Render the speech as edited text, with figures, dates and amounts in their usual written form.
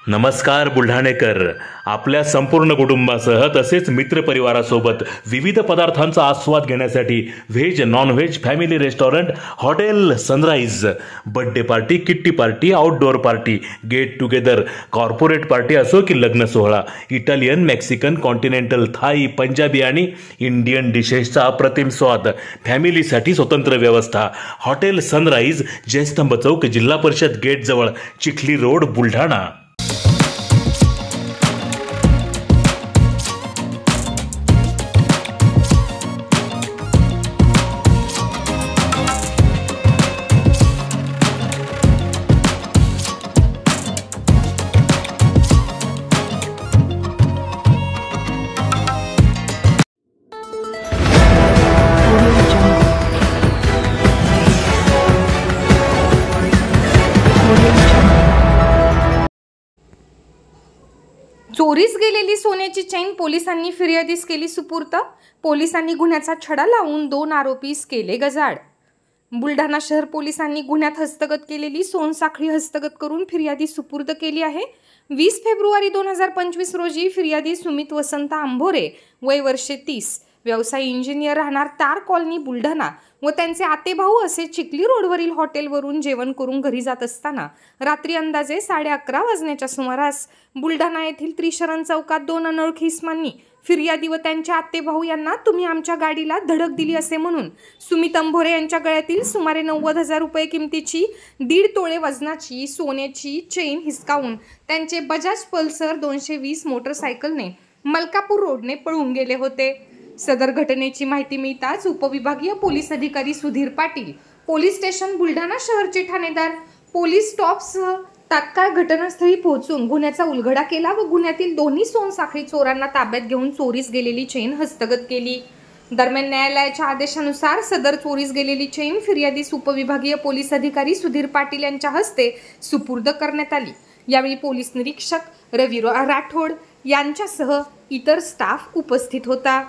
नमस्कार बुलढाणेकर, आपल्या संपूर्ण कुटुंबासह तसेच मित्रपरिवारासोबत विविध पदार्थांचा आस्वाद घेण्यासाठी veg non veg family restaurant hotel Sunrise birthday party, kitty party, outdoor party, get together, corporate party असो की लग्न सोहळा, Italian, Mexican, continental, Thai, Punjabi आणि इंडियन डिशेसचा अप्रतिम स्वाद, फॅमिलीसाठी स्वतंत्र व्यवस्था. हॉटेल सनराइज, जयस्तंभ चौक, जिल्हा परिषद गेट जवळ, चिखली रोड, बुलढाणा. चोरीस गेलेली सोन्याची चेन पोलिसांनी फिर्यादीस केली सुपूर्द. पोलिसांनी गुन्ह्याचा छडा लावून 2 आरोपीस केले गजाआड. बुलढाणा शहर पोलिसांनी गुन्ह्यात हस्तगत केलेली सोनसाखळी हस्तगत करून फिर्यादी सुपूर्द केली आहे. 20 फेब्रुवारी 2025 रोजी फिर्यादी सुमित वसंत आंभोरे, वय वर्षे 30, व्यवसाय इंजिनियर, राहणार तार कॉलनी, बुलढाणा व त्यांचे आतेभाऊ असे चिखली रोडवरील हॉटेलवरून जेवण करून घरी जात असताना रात्री अंदाजे 11:30 वाजण्याच्या सुमारास बुलढाणा येथील त्रिशरण चौकात 2 अनोळखी इसमांनी फिर्यादी व त्यांच्या आतेभाऊ यांना तुम्ही आमच्या गाडीला धडक दिली असे म्हणून सुमित आंभोरे यांच्या गळ्यातील सुमारे 90,000 रुपये किमतीची 1.5 तोळे वजनाची सोन्याची चेन हिसकावून त्यांचे बजाज पल्सर 220 मोटरसायकलने मलकापूर रोडने पळून गेले होते. सदर घटनेची माहिती मिळताच उपविभागीय पोलीस अधिकारी सुधीर पाटील, पोलीस स्टेशन बुलढाणा शहरचे ठाणेदार पोलीस स्टॉपसह तात्काळ घटनास्थळी पोहोचून गुन्ह्याचा उलगडा केला व गुन्ह्यातील दोन्ही सोनसाखळी चोरांना ताब्यात घेऊन चोरीस गेलेली चेन हस्तगत केली. दरम्यान न्यायालयाच्या आदेशानुसार सदर चोरीस गेलेली चेन फिर्यादीस उपविभागीय पोलीस अधिकारी सुधीर पाटील यांच्या हस्ते सुपूर्द करण्यात आली. यावेळी पोलीस निरीक्षक रवी राठोड यांच्यासह इतर स्टाफ उपस्थित होता.